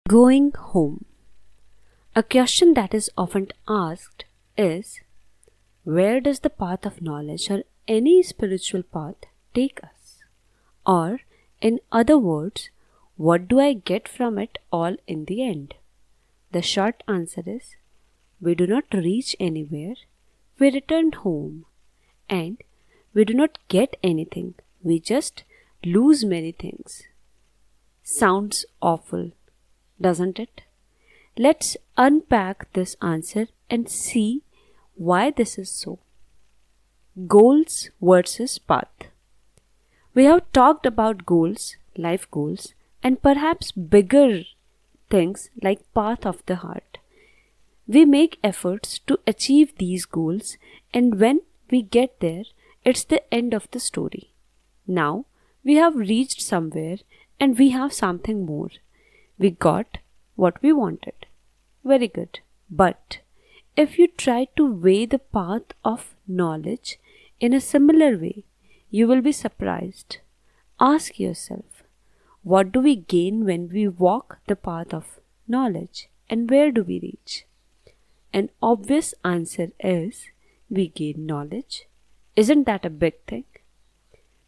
Going home. A question that is often asked is, where does the path of knowledge or any spiritual path take us? Or, in other words, what do I get from it all in the end? The short answer is, we do not reach anywhere, we return home. And we do not get anything, we just lose many things. Sounds awful, doesn't it? Let's unpack this answer and see why this is so. Goals versus path. We have talked about goals, life goals, and perhaps bigger things like path of the heart. We make efforts to achieve these goals, and when we get there, it's the end of the story. Now, we have reached somewhere and we have something more. We got what we wanted. Very good. But if you try to weigh the path of knowledge in a similar way, you will be surprised. Ask yourself, what do we gain when we walk the path of knowledge, and where do we reach? An obvious answer is, we gain knowledge. Isn't that a big thing?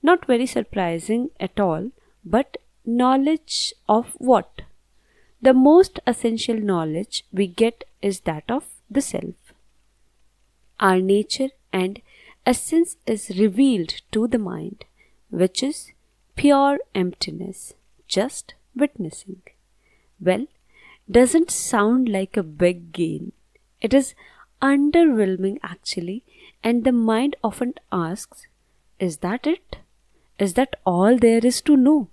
Not very surprising at all, but knowledge of what? The most essential knowledge we get is that of the self. Our nature and essence is revealed to the mind, which is pure emptiness, just witnessing. Well, doesn't sound like a big gain. It is underwhelming actually, and the mind often asks, is that it? Is that all there is to know?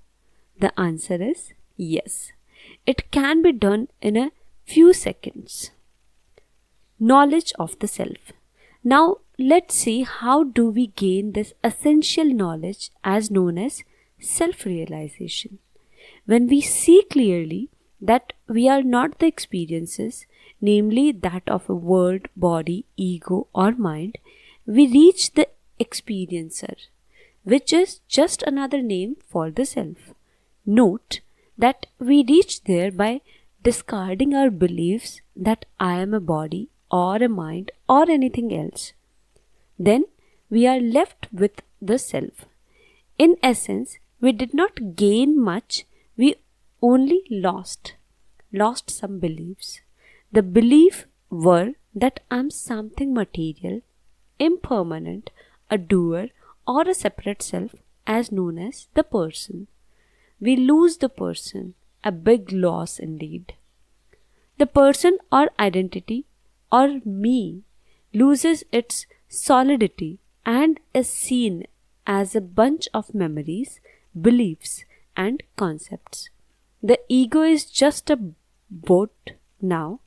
The answer is yes. It can be done in a few seconds. Knowledge of the self. Now let's see how do we gain this essential knowledge as known as self-realization. When we see clearly that we are not the experiences, namely that of a word, body, ego or mind, we reach the experiencer, which is just another name for the self. Note that we reach there by discarding our beliefs that I am a body or a mind or anything else. Then we are left with the self. In essence, we did not gain much, we only lost some beliefs. The belief were that I am something material, impermanent, a doer or a separate self as known as the person. We lose the person, a big loss indeed. The person or identity or me loses its solidity and is seen as a bunch of memories, beliefs and concepts. The ego is just a boat now,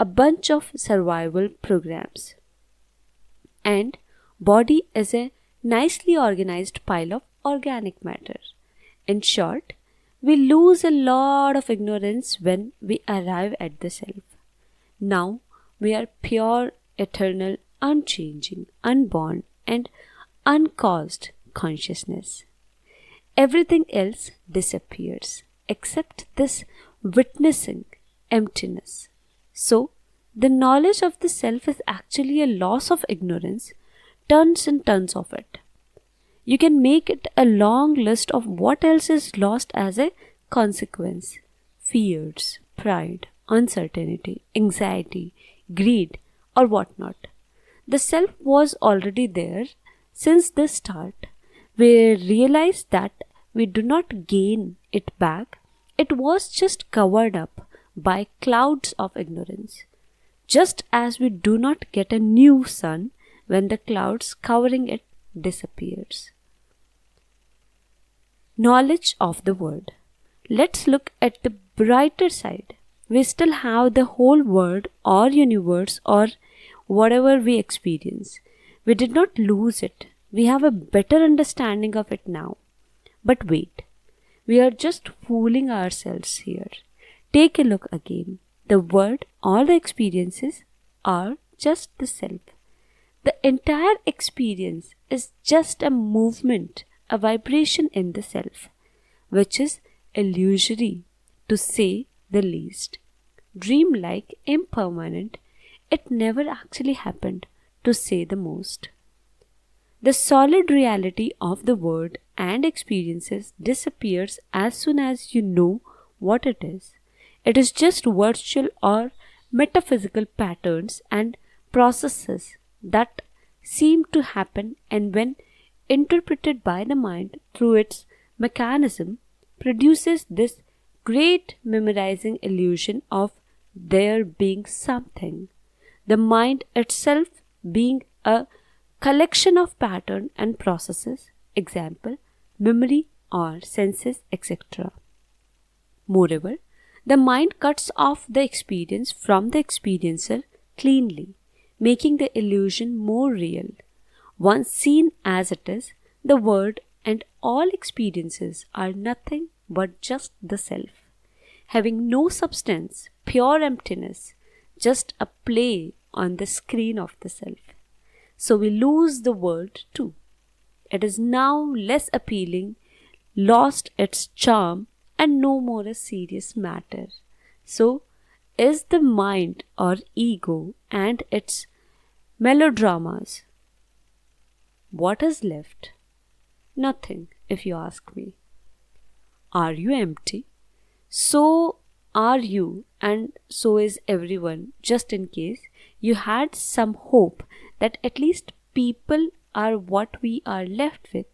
a bunch of survival programs. And body is a nicely organized pile of organic matter. In short, we lose a lot of ignorance when we arrive at the self. Now we are pure, eternal, unchanging, unborn and uncaused consciousness. Everything else disappears except this witnessing emptiness. So, the knowledge of the self is actually a loss of ignorance, tons and tons of it. You can make it a long list of what else is lost as a consequence. Fears, pride, uncertainty, anxiety, greed, or whatnot. The self was already there since the start. We realized that we do not gain it back. It was just covered up by clouds of ignorance. Just as we do not get a new sun when the clouds covering it disappears. Knowledge of the world. Let's look at the brighter side. We still have the whole world or universe or whatever we experience. We did not lose it. We have a better understanding of it now. But wait, we are just fooling ourselves here. Take a look again. The world, all the experiences are just the self. The entire experience is just a movement, a vibration in the self, which is illusory to say the least. Dreamlike, impermanent, it never actually happened, to say the most. The solid reality of the word and experiences disappears as soon as you know what it is. It is just virtual or metaphysical patterns and processes that seem to happen, and when interpreted by the mind through its mechanism, produces this great memorizing illusion of there being something, the mind itself being a collection of pattern and processes, example, memory or senses, etc. Moreover, the mind cuts off the experience from the experiencer cleanly, making the illusion more real. Once seen as it is, the world and all experiences are nothing but just the self, having no substance, pure emptiness, just a play on the screen of the self. So we lose the world too. It is now less appealing, lost its charm, and no more a serious matter. So, is the mind or ego and its melodramas? What is left? Nothing, if you ask me. Are you empty? So are you, and so is everyone, just in case you had some hope that at least people are what we are left with.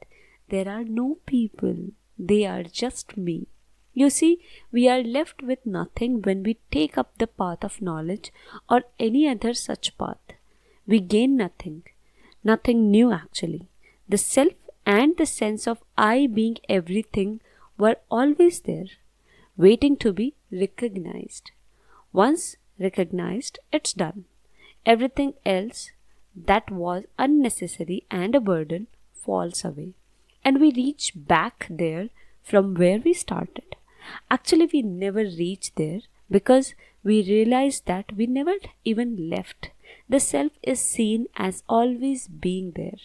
There are no people, they are just me. You see, we are left with nothing when we take up the path of knowledge or any other such path. We gain nothing, nothing new actually. The self and the sense of I being everything were always there, waiting to be recognized. Once recognized, it's done. Everything else that was unnecessary and a burden falls away, and we reach back there from where we started. Actually, we never reach there because we realize that we never even left. The self is seen as always being there,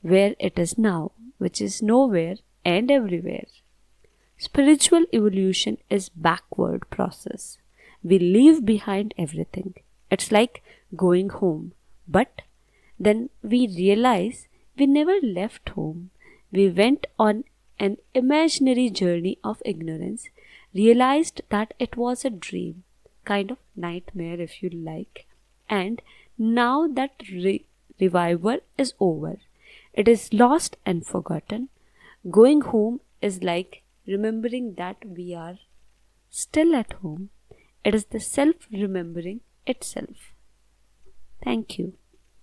where it is now, which is nowhere and everywhere. Spiritual evolution is backward process. We leave behind everything. It's like going home, but then we realize we never left home. We went on an imaginary journey of ignorance, realized that it was a dream, kind of nightmare if you like, and now that revival is over. It is lost and forgotten. Going home is like remembering that we are still at home. It is the self remembering itself. Thank you.